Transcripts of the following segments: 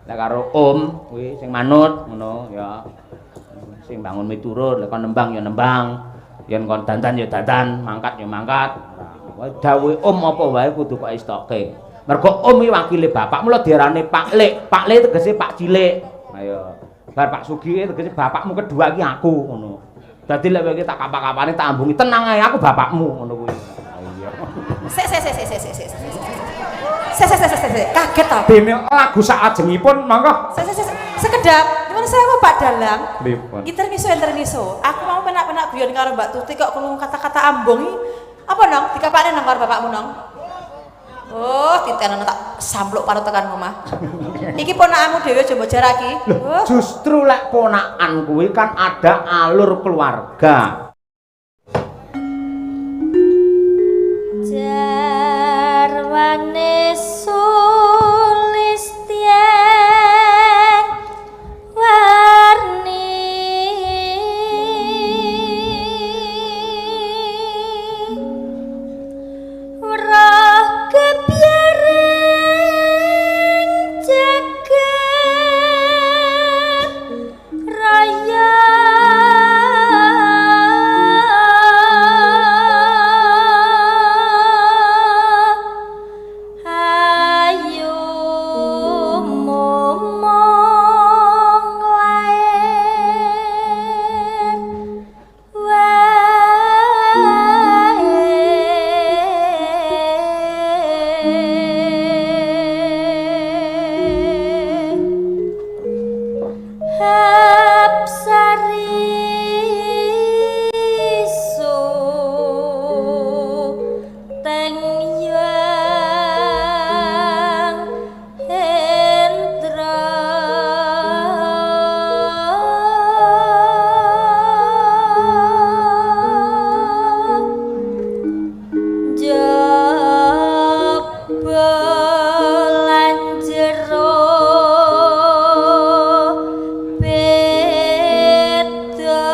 Lek karo om kuwi sing manut ngono ya. Sing bangun miturut, lek kon nembang ya nembang. Yen kon dandan ya dandan, mangkat ya mangkat. Dawuhe om apa wae kudu kok istoke. Mergo om iki wakile bapakmu lho diarani Pak Lik. Pak Lik tegese Pak Cilik. Ayo. Bar Pak Sugi tegese bapakmu kedua iki aku ngono. Dadi lek kowe tak kapak-kapane tak ambungi tenang ae aku bapakmu ngono kuwi. Iya. Sik. Kaget to. Dene lagu saajengipun monggo. Sekedap. Nyuwun sewu Pak Dalang. Pripun? Enter ngiso. Aku mau penak-penak guyon karo Mbak Tuti kok krungu kata-kata ambung iki. Apa nong? Dikapakne nang karo bapakmu nong. Oh, titenono tak sampluk karo tekan omah. Iki ponakmu dhewe aja mbok jaraki. Justru lek ponakan kuwi kan ada alur keluarga. Jarwane Sulistyen warni roh kebiaring jagat raya ayu momong lair Hapsari su teng yang hendra jebolan jero beda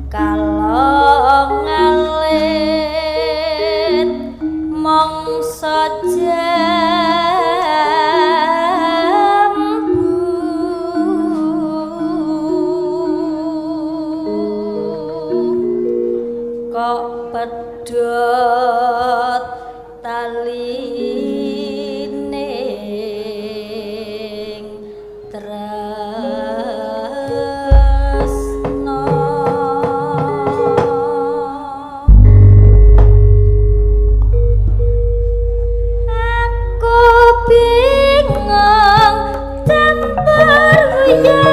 kalau ngalit mongso jambu kok pedot talining tresno aku bingung tempur uyang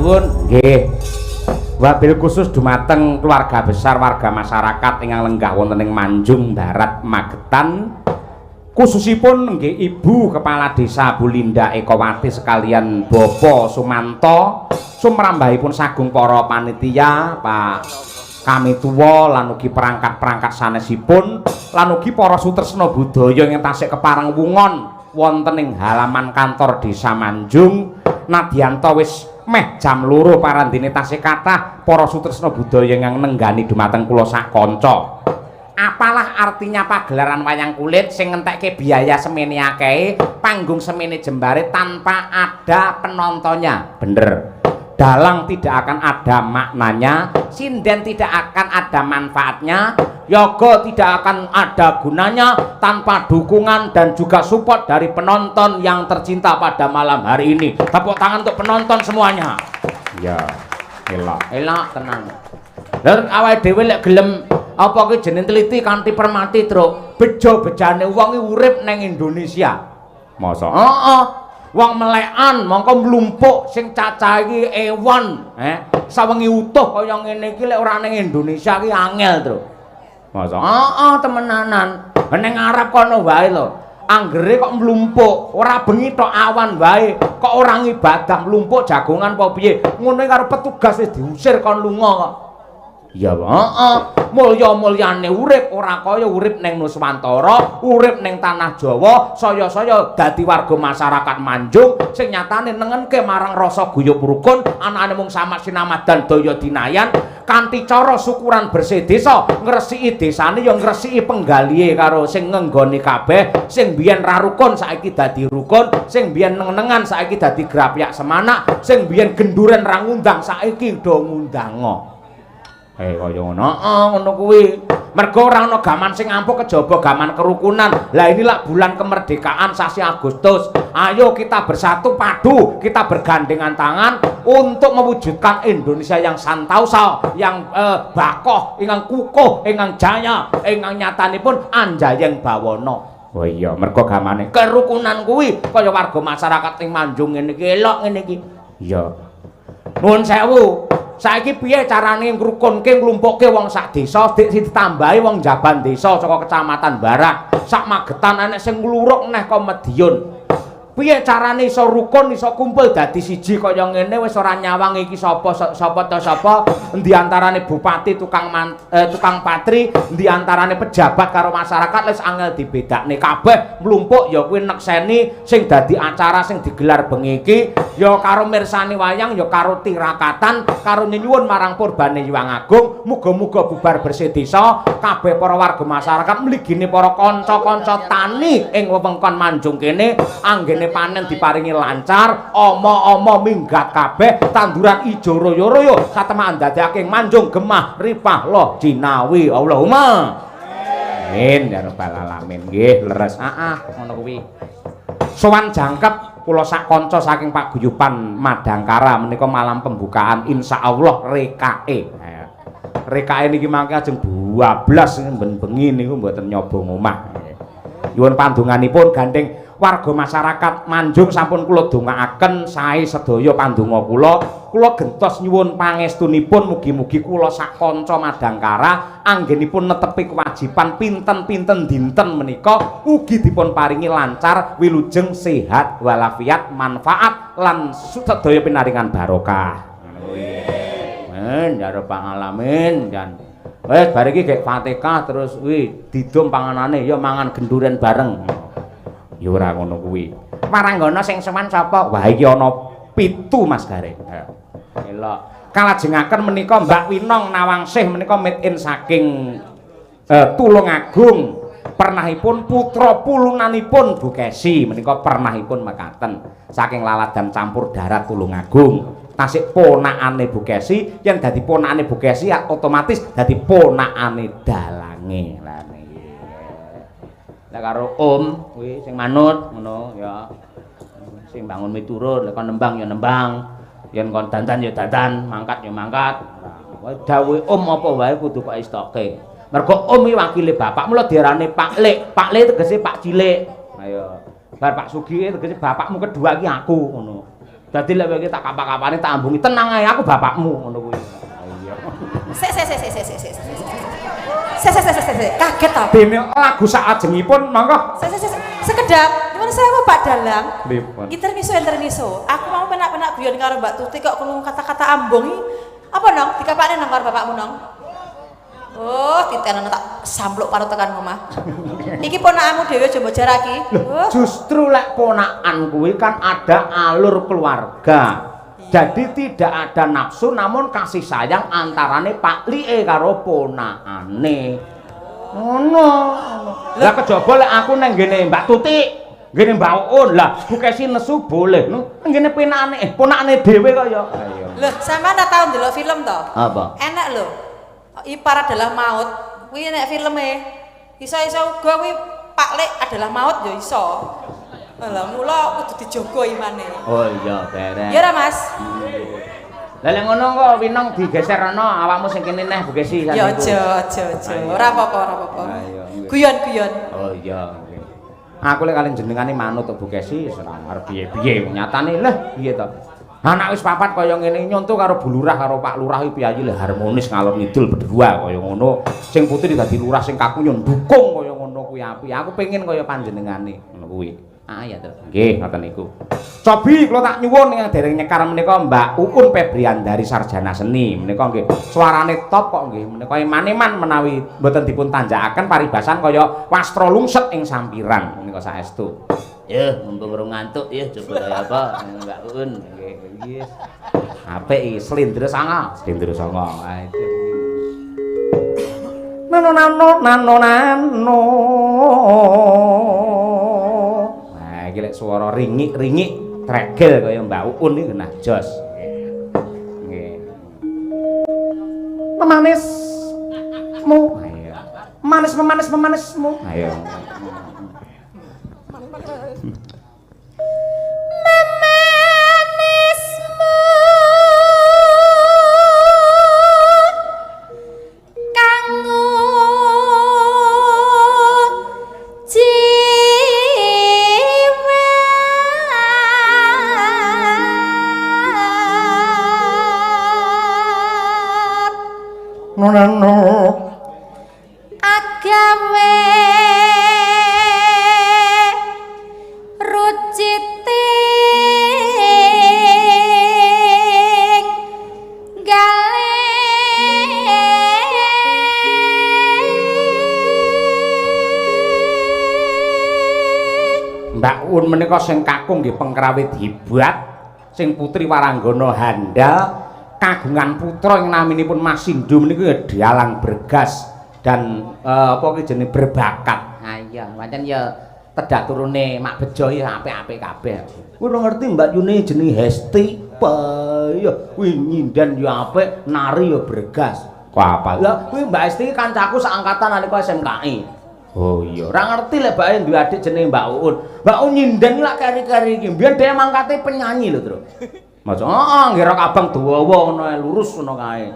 nuwun. Nggih. Wabil khusus dumateng keluarga besar warga masyarakat ingkang lenggah wonten ing Manjung Barat Magetan. Khususipun nggih Ibu Kepala Desa Bulinda Ekowati sekalian Bapak Sumanto, sumrambahipun sagung para panitia, Pak Kami tuwa lan ugi perangkat-perangkat sanesipun lan ugi para sutresna budaya ingkang tasih kepareng wungon wonten ing halaman kantor Desa Manjung. Nadyanto wis meh jam 2 parandene tasih kathah para sutresna budaya ingkang nenggani dumateng kula sak kanca. Apalah artinya pagelaran wayang kulit sing ngentekke biaya semene akeh, panggung semene jembare tanpa ada penontonnya? Bener. Dalang tidak akan ada maknanya, sinden tidak akan ada manfaatnya, yoga tidak akan ada gunanya tanpa dukungan dan juga support dari penonton yang tercinta pada malam hari ini. Tepuk tangan untuk penonton semuanya. Ya, elak tenang. Dan awake dhewe lek gelem apa ki jeneng teliti kanthi permati truk bejo-bejane wong urip ning Indonesia. Masa? Heeh. Wong melekan mongko mlumpuk sing cacah iki ewan, sawengi utuh kaya ngene iki lek ora ning Indonesia ki angel, Truk. Masa? Heeh, temenanan. Ning Arab kono wae lho. Anggere kok mlumpuk, ora bengi tok awan wae, kok ora ngibadah mlumpuk jagongan apa piye? Ngono karo petugas wis diusir kon lunga kok. Ya, heeh. Mulya-mulyane urip ora kaya urip ning Nuswantara, urip ning tanah Jawa, saya-saya dadi warga masyarakat Manjung sing nyatane nengenke marang rasa guyub rukun, anane mung sama sinamadan daya dinayan kanthi cara syukuran bersih desa, ngresiki desane ya ngresiki penggalihe karo sing ngenggoni kabeh, sing biyen ra rukun saiki dadi rukun, sing biyen nengan saiki dadi grapyak semanak, sing biyen genduren ra ngundang saiki do ngundang. Kaya ngono kuwi. Mergo ora ana gaman sing ampuh kejaba gaman kerukunan. Lah inilah bulan kemerdekaan sasi Agustus. Ayo kita bersatu padu, kita bergandengan tangan untuk mewujudkan Indonesia yang santausa, yang bakoh, ingkang kukuh, ingkang jaya, ingkang nyatanipun anjayeng bawana. Oh iya, mergo gamane kerukunan kuwi kaya warga masyarakat ing Manjung ngene iki elok ngene iki. Iya. Nuwun sewu. Saiki piye carane ngrukunke nglumpukke wong sak desa, ditambahi wong jaban desa saka kecamatan Barak, sak Magetan enek sing ngluruk neh kok Madiun. Piye carane iso rukun, iso kumpul dadi siji kaya ngene wis ora nyawang iki sapa endi antarane bupati, tukang patri, endi antarane pejabat karo masyarakat wis angel dibedakne kabeh mlumpuk ya kuwi nekseni sing dadi acara sing digelar bengi iki ya karo mirsani wayang ya karo tirakatan karo nyuwun marang purbane Hyang Agung muga-muga bubar bersih desa kabeh para warga masyarakat mligine para kanca-kanca tani ing wewengkon Manjung kene anggene panen diparingi lancar, omo-omo minggat kabeh, tanduran ijo royo-royo, satemaan dadekake Manjung gemah ripah loh jinawi. Allahumma amin ya rabbal alamin. Nggih, leres. Ngono kuwi. Sowan jangkep kula sak kanca saking paguyuban Madangkara menika malam pembukaan insyaallah rekae. Rekae niki mangke ajeng 12 bengi niku mboten nyobong omah. Nyuwun pandonganipun gandeng warga masyarakat Manjung sampun kula dongaaken sae sedaya pandonga kula gentos nyuwun pangestunipun mugi-mugi kula sak kanca Madangkara anggenipun netepi kewajiban pinten-pinten dinten menika ugi dipun paringi lancar wilujeng sehat walafiat manfaat lan sedaya pinaringan barokah. Amin ya rabbal alamin. Dan wis bar iki gek Fatihah terus kuwi didom panganane ya mangan genduren bareng. Ya ora ngono kuwi. Waranggana sing seman sapa? Wah iki ana 7 Mas Gareng. Elok. Kalajengaken menika Mbak Winong Nawangsih menika made in saking Tulungagung. Pernahipun putra pulunanipun Bu Kesi menika pernahipun mekaten saking laladan campur darat Tulungagung. Tasik ponakane Bu Kesi, yen dadi ponakane Bu Kesi otomatis dadi ponakane dalange. Lah karo om kuwi sing manut ngono ya. Sing bangun miturut, lek kon nembang ya nembang, yen kon dandan ya dandan, mangkat ya mangkat. Wae dawuhe om apa wae kudu kok istoke. Mergo om iki wakile bapak, mula diarani Pak Lek. Pak Lek tegese Pak Cilik. Ayo. Bar Pak Sugi tegese bapakmu kedua iki aku ngono. Dadi lek kowe tak kapak-kapane tak ambungi tenang ae aku bapakmu ngono kuwi. Iya. Sik. Kaget ta? Dene lagu saajengipun monggo. Sekedap. Gimana saya Pak Dalang? Pripun? Intermiso. Aku mau penak-penak guyon karo Mbak Tuti kok krungu kata-kata ambung iki. Apa nong? Dikapakne nang karo bapakmu nong? Oh, titenan tak sampluk karo tekan omah. Iki ponakmu dhewe aja mbok jaraki. Justru lek ponakan kuwi kan ada alur keluarga. Jadi tidak ada nafsu namun kasih sayang antarane Pak Lie karo ponakane. Ngono. Lah kejaba lek aku nang ngene Mbak Tuti, ngene Mbak Uun, lah Bukesi nesu boleh. Ngene penakane ponakane dhewe kaya. Ayo. Loh, sampean tak tau ndelok film to? Apa? Enak lho. Ipar adalah maut. Kuwi nek filme. Iso-iso uga kuwi Pak Lek adalah maut ya iso. Lah mula kudu dijogo imane. Oh iya, beres. Ya ora, Mas? Lah lek ngono kok winong digeser ana awakmu sing kene neh Bukesi. Ya aja. Ora apa-apa. Ayo. Guyon-guyon. Oh iya. Aku lek kalian jenengane manut to Bukesi wis ora arep piye-piye nyatane leh piye to. Anak wis papat kaya ngene nyonto karo Bu Lurah karo Pak Lurah iki piye le harmonis ngalor ngidul berdua kaya ngono. Sing putri dadi lurah sing kaku yo ndukung kaya ngono kuwi apik. Aku pengen kaya panjenengane ngono kuwi. Ah ya to. Nggih ngoten niku. Cobi kula tak nyuwun yang dereng nyekar menika Mbak Uun Febriandari Sarjana Seni. Menika nggih suarane top kok nggih. Menika maneman menawi mboten dipun tanjakaken paribasan kaya wastra lungset ing sampiran menika saestu. Ya, mumpung urung ngantuk ya coba kaya apa Mbak Uun nggih. Nggih. Apik iki slendra sanga. Ah itu. Nano. Nah, iki lek swara ringik-ringik tregel kaya Mbak Uun iki nah jos. Nggih. Memanismu. Ayo. Memanismu. Ayo. No. Agawe ruciting Mbak Un menika sing kakung nggih pengkrawit hebat, sing putri waranggana handal, kagungan putra yang naminipun Mas Sindhu meniku ya dalang bergas dan apa ki jenenge berbakat. Ha iya, pancen ya tedak turune Mak Bejo ya apik-apik kabeh. Kuwi ora ngerti Mbak Yune jenenge Hesti. Ya kuwi nyindan ya apik, nari ya bergas. Kok apa? Lah kuwi Mbak Hesti kancaku seangkatan nalika SMKI. Oh iya, ora ngerti lek mbake duwe adik jenenge Mbak Uun. Mbak Uun nyindan lak keri-keri iki. Mbiyen dhewe mangkate penyanyi lho, Tru. Maca, heeh, nggih rok abang dawa ngono ae lurus ngono kae.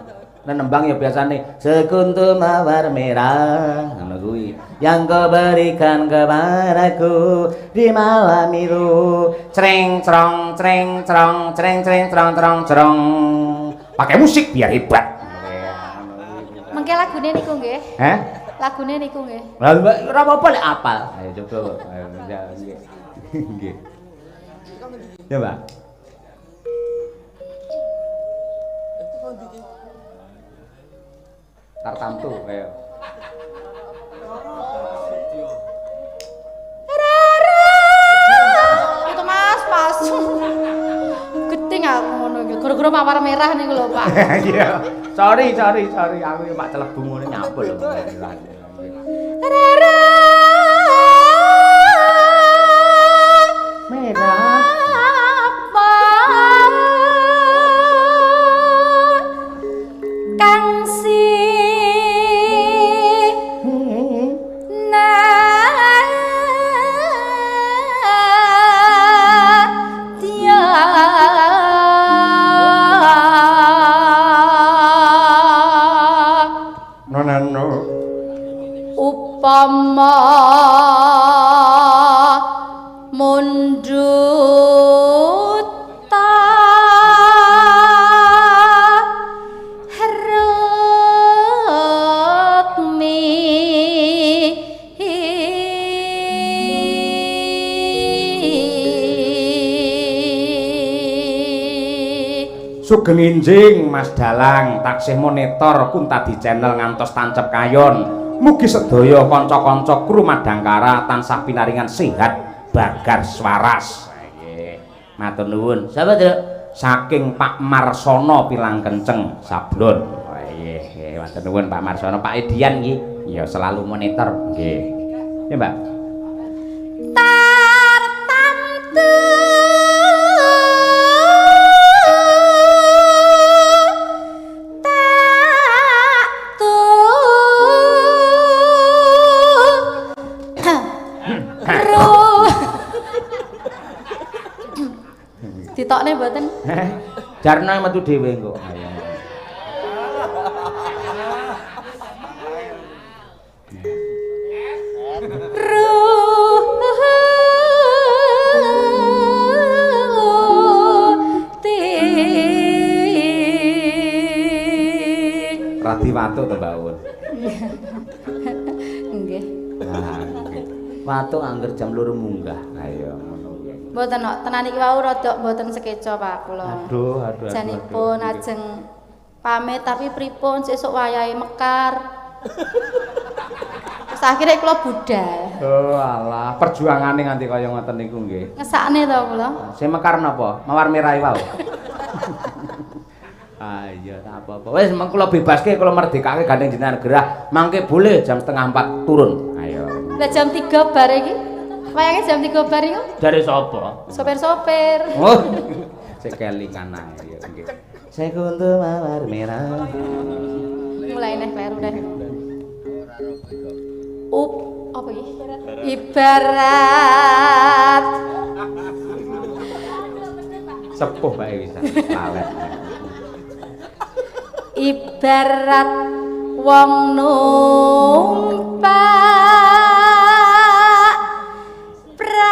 Nek nembang ya biasane sekuntum mawar merah ngono kuwi. Yang kau berikan kepadaku di malam itu. Creng crong creng crong creng creng crong crong crong. Pakai musik biar hebat. Mengke lagune niku nggih. Heh? Lagune niku nggih. Lah Mbak ora apa-apa lek apal. Ayo coba. Ayo nggih. Nggih. Ya, Mbak. Tartamtu ayo. Itu Mas. Geting aku ngono iki. Gara-gara mawar merah niku lho, Pak. Iya. Sorry. Aku Pak celebu ngene nyapul lho. Merah. Apa kang si upama mundut ta Sugeng enjing Mas Dalang taksih monitor Kuntadi Channel ngantos tancep kayon. Mugi sedaya kanca-kanca kru Madangkara tansah pinaringan sehat bagar swaras. Nggih. Matur nuwun. Sapa, Truk? Saking Pak Marsono Pilang Kenceng Sablon. Nggih, matur nuwun Pak Marsono, Pak Edian nggih. Ya selalu monitor nggih. Ya, Mbak. Tartamtu ditokne mboten? Jarno metu dhewe engko. Radi watuk to Mbak Un. Nggih. Nah, watuk angger jam 2 munggah. Ayo ngono. Mboten kok, tenan iki wau rada mboten sekeca Pak kula. Aduh. Janipun ajeng pamit tapi pripun sesuk wayahe mekar. Terus akhirnya kula budal. Oh alah, perjuangane nganti kaya ngoten niku nggih. Ngesakne to kula. Sing mekar napa? Mawar merah wau. Ah iya tak apa-apa. Wis meng kula bebaske, kula merdekake gandeng jenengan gerah. Mangke boleh jam 3:30 turun. Ayo. Lah jam 3 bar iki. Wayange jam 3 bar iku. Dari sapa? Sopir-sopir. Oh. Sik kelingan ae ya nggih. Sekuntu mawar merah. Mulai neh kleru neh. Apa iki? Ibarat Sepuh bae bisa. Lalet. Ibarat wong numpak prau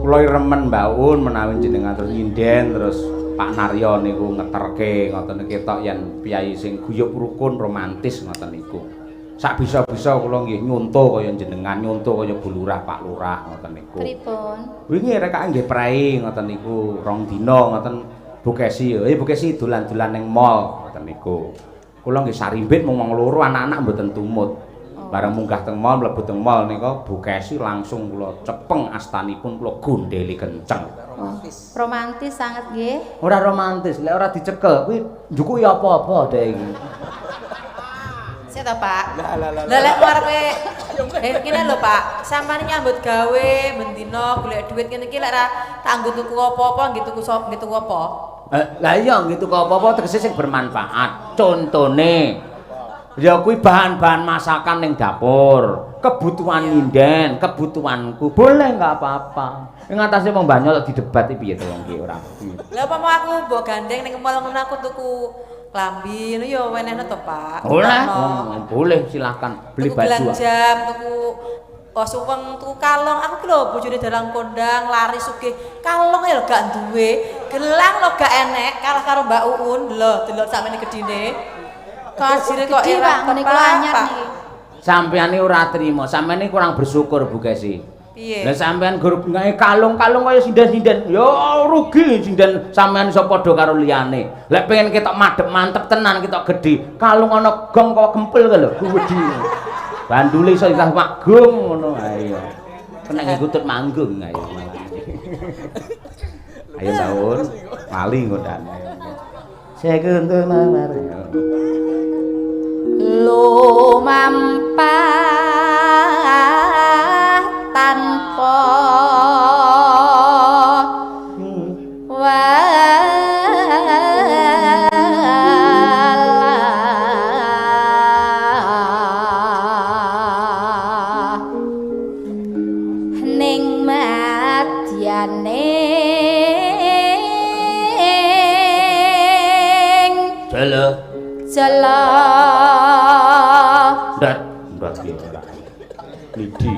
Kula remen Mbak Un menawi jenengan terus nyinden terus Pak Naryo niku ngeterke ngoten ketok yen piyai sing guyub rukun romantis ngoten niku. Sak bisa-bisa kula nggih nyonto kaya jenengan, nyonto kaya Bu Lurah, Pak Lurah ngoten niku. pripun? Wingi rekake nggih prei ngoten niku, 2 dina ngoten Bu Kesi. Bu Kesi dolan-dolan ning mall ngoten niku. Kula nggih sarimbit mung wong loro, anak-anak mboten tumut. Bareng munggah teng mall, mlebu teng mall nika Bu Kesi langsung kula cepeng astanipun kula gondeli kenceng. Romantis sangat nggih. Ora romantis, lek ora dicekel kuwi njukuki apa-apa dek iki. Sik to, Pak. Lah lek ngarepe kene lho, Pak. Sampeyan nyambut gawe bendina golek duit ngene iki lek ra tak nggo tuku apa-apa nggih tuku sop nggih tuku apa? Lah iya gitu kok apa-apa tegese sing bermanfaat. Contone ya kuwi bahan-bahan masakan ning dapur, kebutuhan nyinden, kebutuhanku. Boleh enggak apa-apa. Ing atase wong Banyol didebat piye to wong ki ora. Lah apa mau aku mbok gandeng ning mall ngono aku tuku klambi ngono ya wenehno to, Pak. Boleh, boleh silahkan beli tuku baju. gelang jam, tuku suweng, tuku kalung. Aku ki lho bojone dalang kondang, lari sugih. Kalung ya gak duwe, gelang lho gak enek kalah karo Mbak Uun. Lho, delok sakmene gedine. Kasire kok Gede, era Pak, niku anyar niki. Sampeyan iki ora trima, sampeyan iki kurang bersyukur Bu Kesi. Piye? Lah sampeyan grup gawe kalung-kalung kaya sinden-sinden. Ya rugi sinden sampeyan iso padha karo liyane. Lek pengen ketok madhep mantep tenan ketok gedhe, kalung ana gong kok kempel ka lho, wedi. Bandule iso isah magung ngono. Ayo. Kena ngikutut manggung ayo. Ayo Saun, wali ngodane. Sekuntu mawar. Lumampah tanpa walah ning madyaning jala Ndat ki ora. Lidi.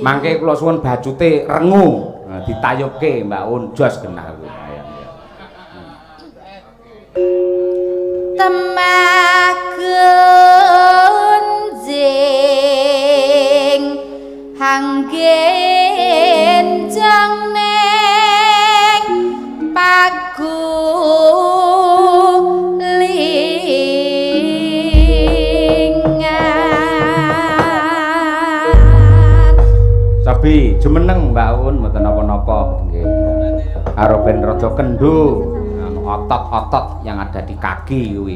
Mangke kula suwun bacute rengu. Nah, ditayubke Mbak Un jos genah kuwi. Temagunjing hanggenjang neng pagulingan. Sabi jumeneng Mbak Un mboten napa-napa nggih. Karo ben rada kendho otot-otot yang ada di kaki kuwi.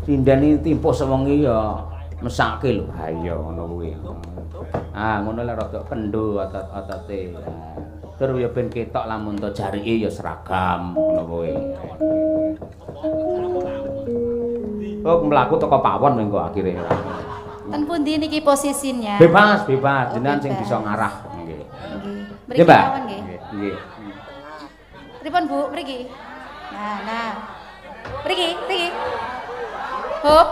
Sindeni timpo sewengi ya mesake lho. Ha iya ngono kuwi. Ah ngono lek rada kendho otot-otote. Tur ya ben ketok lamun to jarike ya seragam ngono kuwi. Kok mlaku teko pawon mengko akhire. Ten pundi niki posisinya? Bebas, bebas. Jenengan sing bisa ngarah nggih. Nggih. Mriki Mbak. mawon nggih. Nggih. Pripun Bu, mriki? Nah. Mriki. Hop.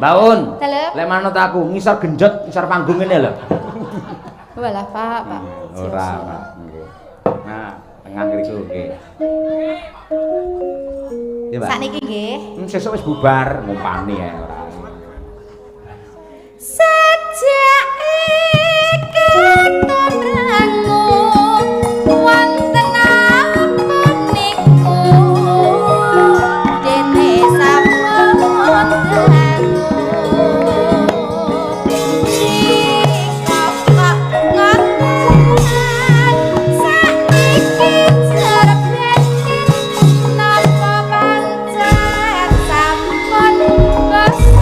Mbak Un. Dalem. Lek manut aku ngisor genjot, ngisor panggung ngene lho. Walah, Pak. Ora. Nggih. Nah, tengah ngriku nggih. Iya, Mbak. Sakniki nggih. Sesuk wis bubar ngumpani ae ora. Sajak katon rangu wonten apa niku dene sampun dangu dikapak ngaten sakniki jerben napa pancen sampun bos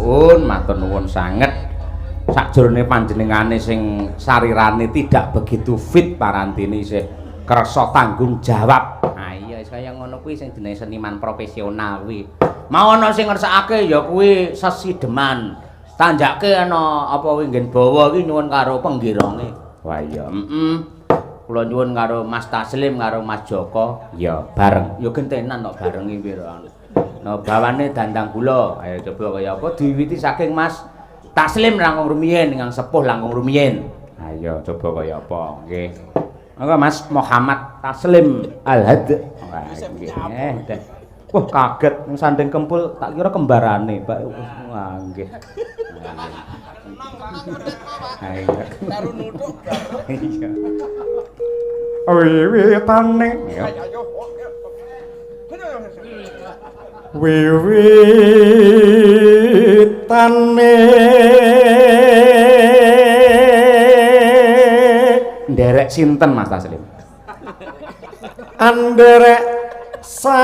nuwun sanget. Sakjroning panjenengane sing sarirane tidak begitu fit parantine isih kersa tanggung jawab. Ah iya kaya ngono kuwi sing jenenge seniman profesional kuwi. Mau ana sing ngersakake ya kuwi sesideman. Tanjake ana apa kuwi nggen bawa iki nyuwun karo penggironge. Wah iya, kula nyuwun karo Mas Taslim karo Mas Joko. Ya, bareng. Ya gentenan kok bareng iki pira. No bawane dandang gula. Ayo coba kaya apa diwiwiti saking Mas Taslim langkung rumiyin ingkang sepuh langkung rumiyin. Ayo coba kaya apa nggih. Monggo Mas Muhammad Taslim Al-Had. Wah nggih. Wah kaget sanding kempul tak kira kembarane, Pak. Wah nggih. Ayo. Karo nuthuk bareng. Iya. Wiwitane. Wiwitane nderek sinten Mas Taslim? Anderek sang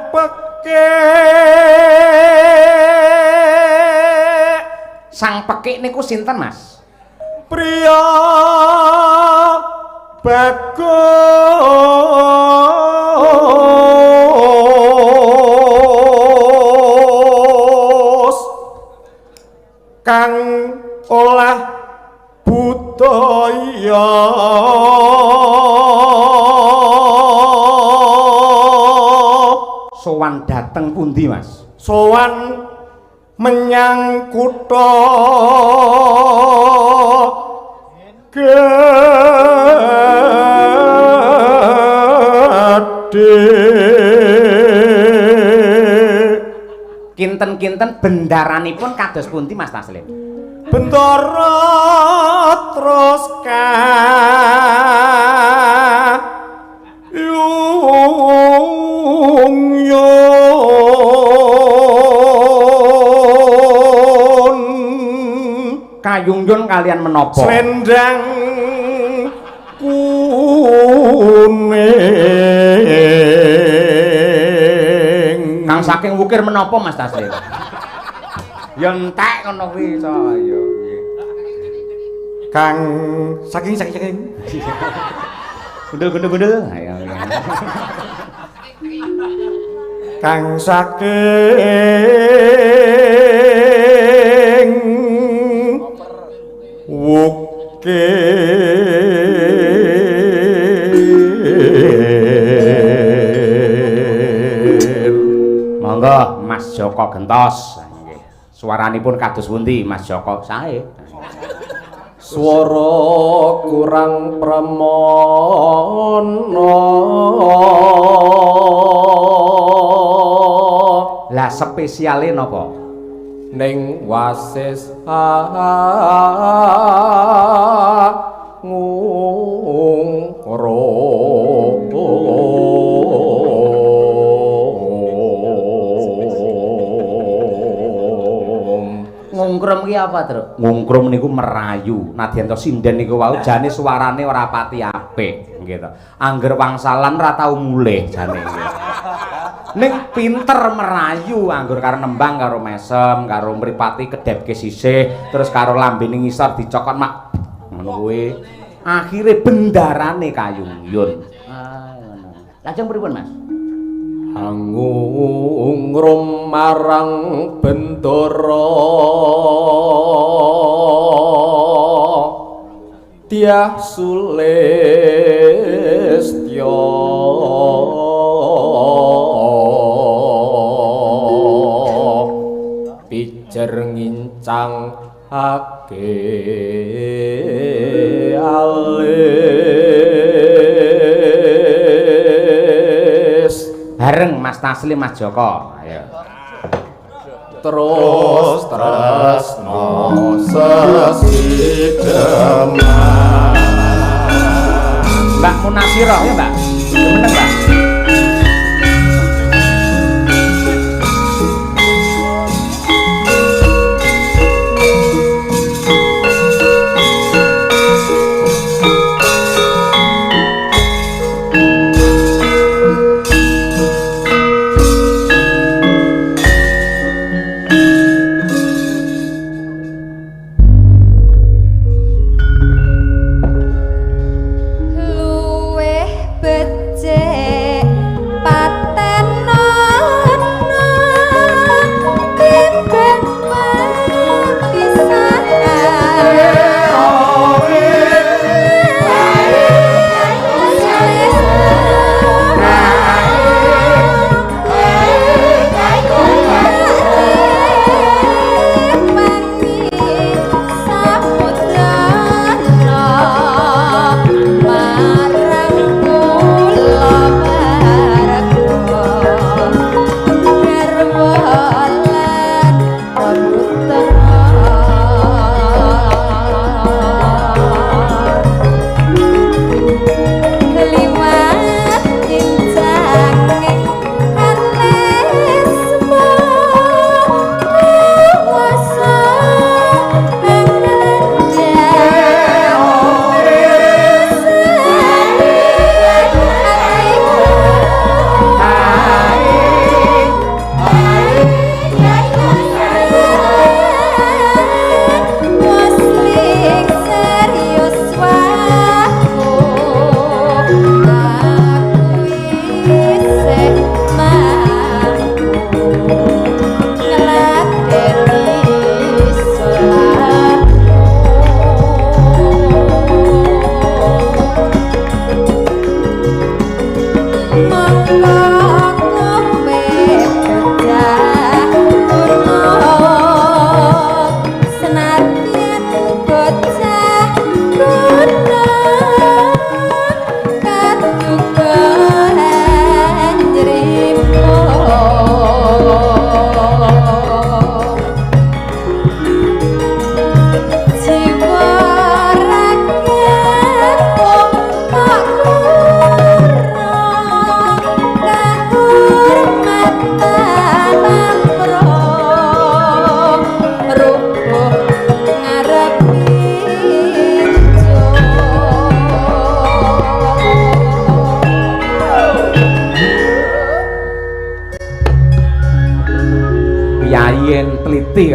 pekik. Sang pekik niku sinten Mas? Priya bagus kang olah budaya sowan dateng pundi Mas? Sowan menyang kutha Gedhe. Kinten-kinten bendaranipun kados pundi Mas Taslim? Bendara terus kayung-yun kalian menapa? Slendang kuning. Kang saking wukir menapa Mas Taslim? Ya entek ngono kuwi saya. Kang saking. Gundul. Ayo. Kang saking wukir. Monggo Mas Joko gentos. Nggih. Suaranipun kados pundi Mas Joko? Sae. Swara kurang pramono. Lah spesiale napa? Ning wasis ngungkrum ki apa, Truk? Ngungkrum niku merayu. Nadyan to sinden niku wau jane suarane ora pati apik, nggih to. Angger wangsalan ora tau mulih jane nggih. Ning pinter merayu anggur karo nembang karo mesem karo mripati kedhepke sisih terus karo lambene ngisor dicokot mak ngono kuwi akhire bendarane kayung-yun. Ngono. Lajeng pripun Mas? Angungrum marang bendara Dyah Sulistya pijer ngincang ake alis bareng Mas Taslim Mas Joko. Ayo terus tresno sesideman Mbak Munasirah ya Mbak bener Mbak.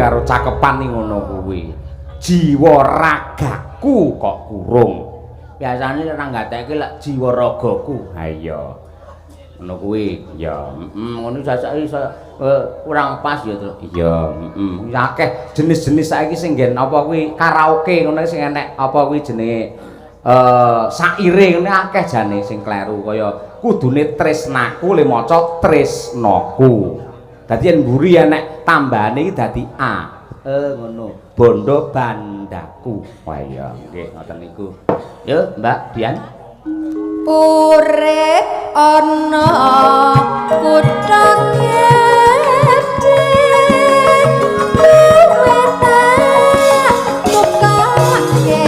Karo cakepan ning ngono kuwi. Jiwa ragaku kok kurung. Biasane ora ngatekke lek jiwa ragaku. Ha iya. Ngono kuwi. Ya, ngono sasake kurang pas ya, Tru. Iya, akeh jenis-jenis saiki sing nggen apa kuwi karaoke ngono sing enek apa kuwi jenenge saire ngene akeh jane sing kleru kaya kudune tresnaku le maca tresnaku. Dadi yen mburi enek tambahane iki dadi a. Ngono. Bondo bandaku. Wah iya, nggih ngoten niku. Yo, Mbak Dian. Urip ana kutha gedhe kowe tak tukake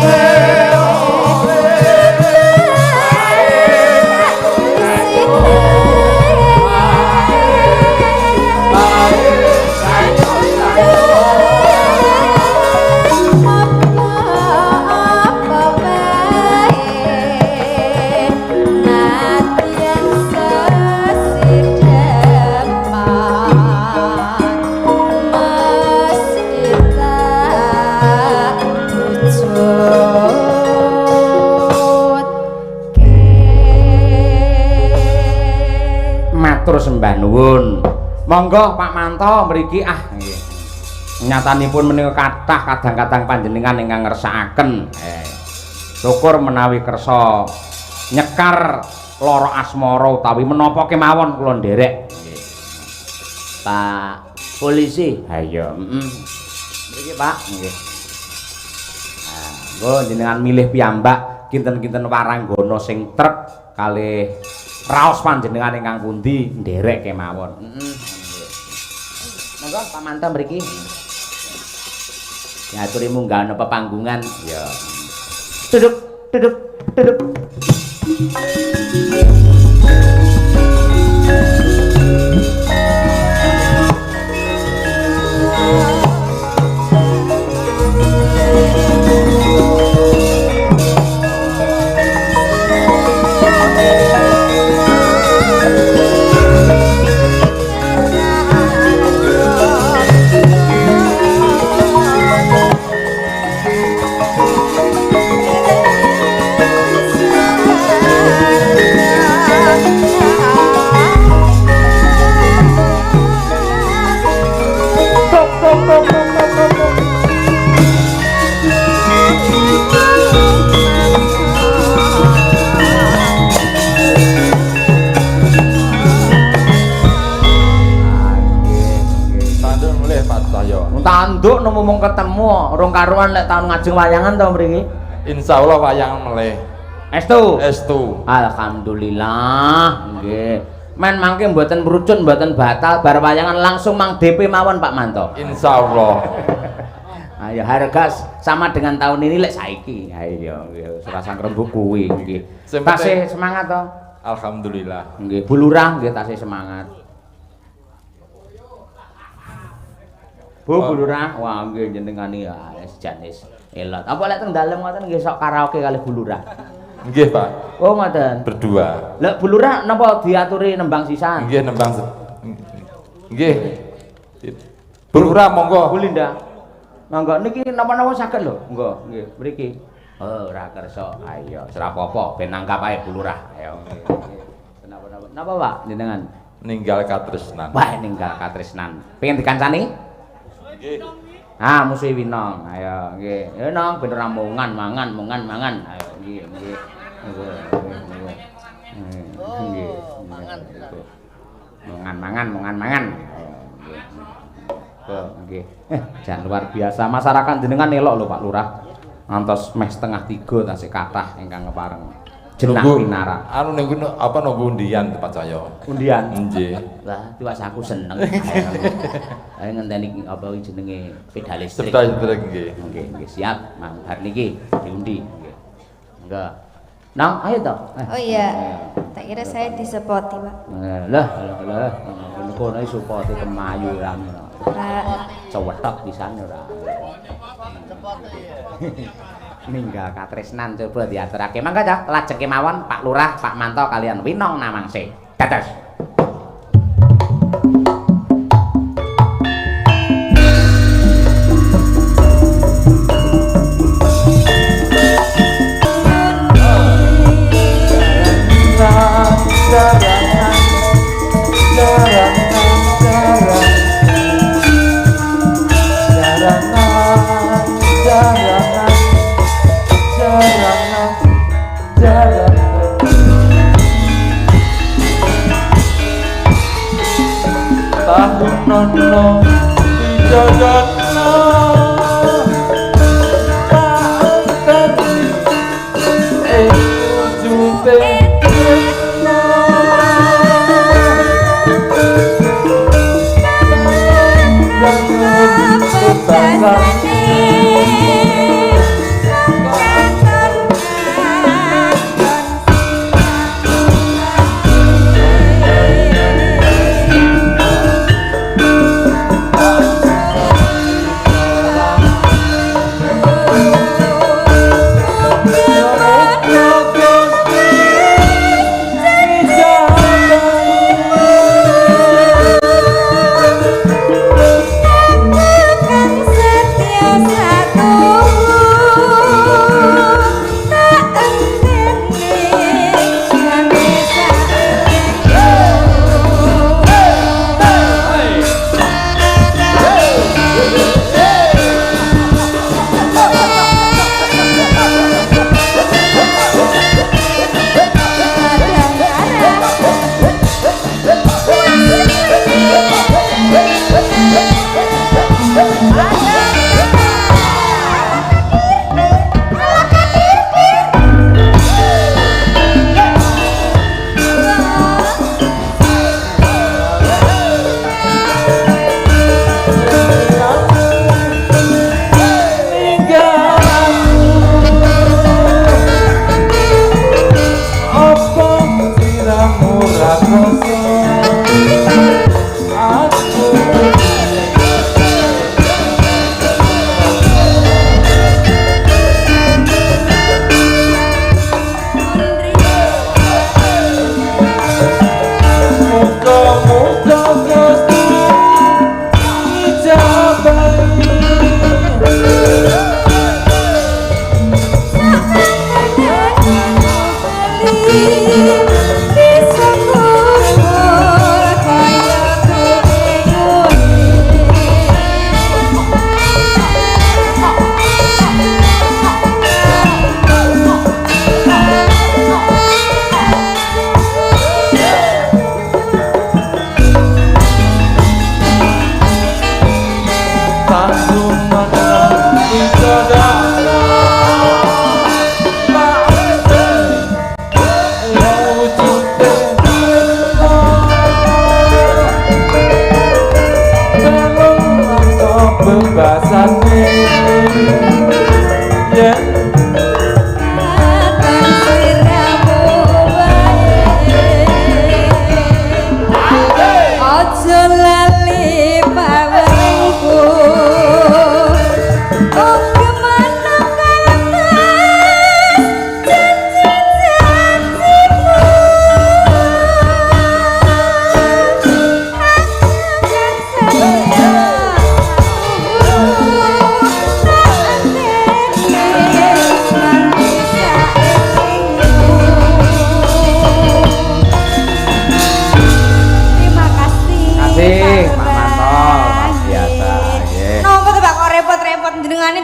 sembah nuwun. Monggo Pak Manto mriki nggih. Nyatanipun menika kathah kadang-kadang panjenengan ingkang ngersakaken. Syukur menawi kersa nyekar lara asmara utawi menapa kemawon kula nderek. Nggih. Pak polisi. Ha iya, Mriki Pak, nggih. Nah, nggo jenengan milih piyambak kinten-kinten waranggana sing trep kalih raos panjenengan ingkang pundi nderek kemawon. Monggo Pak Manto mriki. Nyaturi munggah ana pepanggungan. Ya. Duduk, duduk, duduk. Tanduk nemu mung ketemu rong karuan lek taun ngajeng wayangan to mriki. Insyaallah wayangan meleh. Estu. Estu. Alhamdulillah. Nggih. Men mangke mboten mrucut mboten batal bar wayangan langsung mang DP mawon Pak Manto. Insyaallah. Ayo harga sama dengan tahun ini lek saiki. Ayo nggih serasa ngrembug kuwi nggih. Tasih semangat to. Alhamdulillah. Nggih, Bu Lurah nggih tasih semangat. Bu Lurah, wah nggih jenengan iki sejanis elot. Apa lek teng dalem ngoten nggih sok karaoke kalih Bu Lurah. Nggih, Pak. Oh, ngoten. Berdua. Lek Bu Lurah napa diaturi nembang sisan? Nggih, nembang. Nggih. Bu Lurah monggo. Bu Linda. Monggo niki napa-napa saged lho. Monggo, nggih, mriki. Oh, ora kersa. Ayo, ora apa-apa, ben nanggap ae Bu Lurah. Ayo. Napa-napa. Napa, Pak, jenengan? Ninggal katresnan. Wah, ninggal katresnan. Pengen dikancani? Nggih. Ah, musuh Winong. Ayo, nggih. Ya nong ben ora mungan. Ayo, nggih, nggih. Nggih. Nggih. Mangan. Oh, nggih. Jan luar biasa. Masyarakat jenengan elok lho Pak Lurah. Ngantos meh setengah 3 tasih kathah ingkang ngepareng jeneng pinarak. Anu ning apa nunggu undian Pak Cahyo. Undian. Nggih. Lah, tiwas aku seneng. Ayo ngenteni apa iki jenenge pedal listrik. Pedal listrik nggih. Nggih, siap. Mang bar niki diundi. Nggih. Enggak. Nang, ayo toh. Oh iya, tak kira saya disepoti, Pak. Lah. Kono iso pote kemayu ra. Pak. Cewetok pisan ora. Ninggal katresnan coba diaturake. Mangga cah, lajeng kemawon Pak Lurah, Pak Manto kalian Winong Namangse. Dados. Nono dijagana panteni wujute tresna jangan tetangane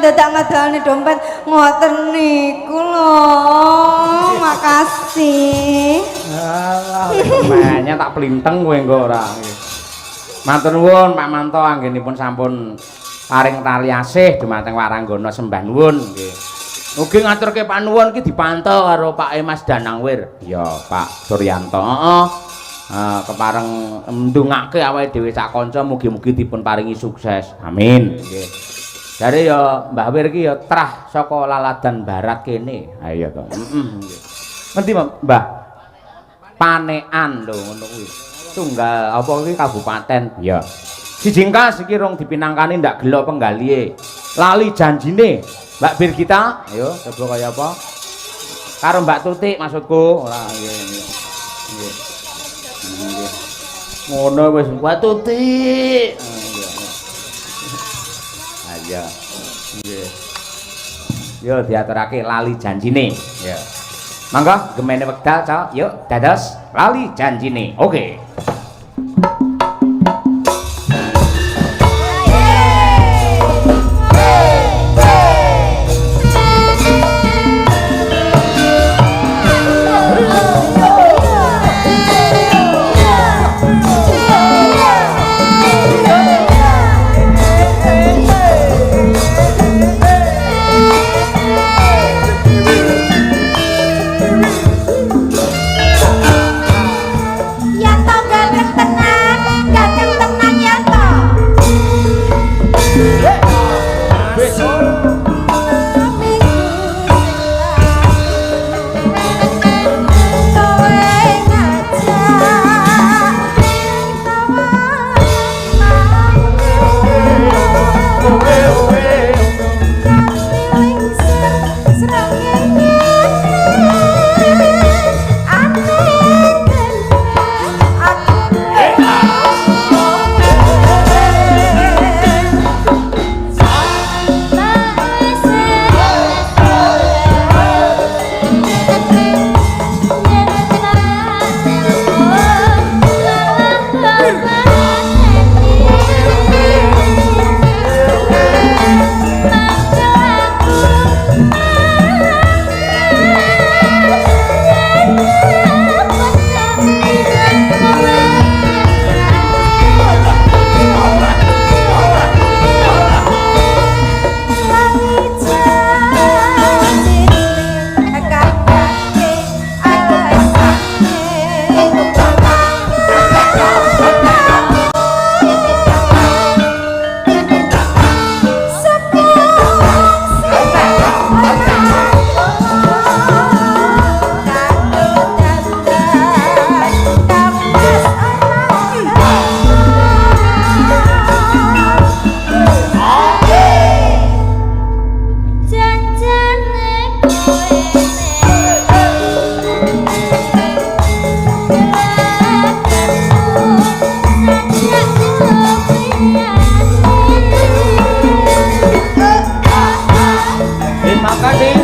dadak ngadalne dompet ngoten niku lho. Makasih. Alah, semuanya tak pelinteng kowe engko ora. Matur nuwun Pak Manto anggenipun sampun paring tali asih dumateng Waranggana sembah nuwun nggih. Ugi ngaturke panuwun iki dipantau karo Pak Mas Danangwir. Ya, Pak Suryanto. Heeh. Kepareng ndongake awake dhewe sak kanca mugi-mugi dipun paringi sukses. Amin. Nggih. Jare ya Mbah Wir iki ya trah saka Laladan Barat kene. Ha iya to. Nggih. Ngendi Mbah? Panekan lho ngono kuwi. Tunggal apa iki kabupaten? Ya. Sijingkas iki rong dipinangkani ndak gelo penggalihe. Lali janjine. Mbak Bir kita, ayo coba kaya apa? Karo Mbak Tutik maksudku. Ora nggih. Nggih. Nggih. Ngono wis Mbak Tutik. Ayo. Nggih. Yo diaturake lali janjine. Ya. Mangga gemene wekdal, Cok. Yuk dados lali janjine. Oke. Terima kasih.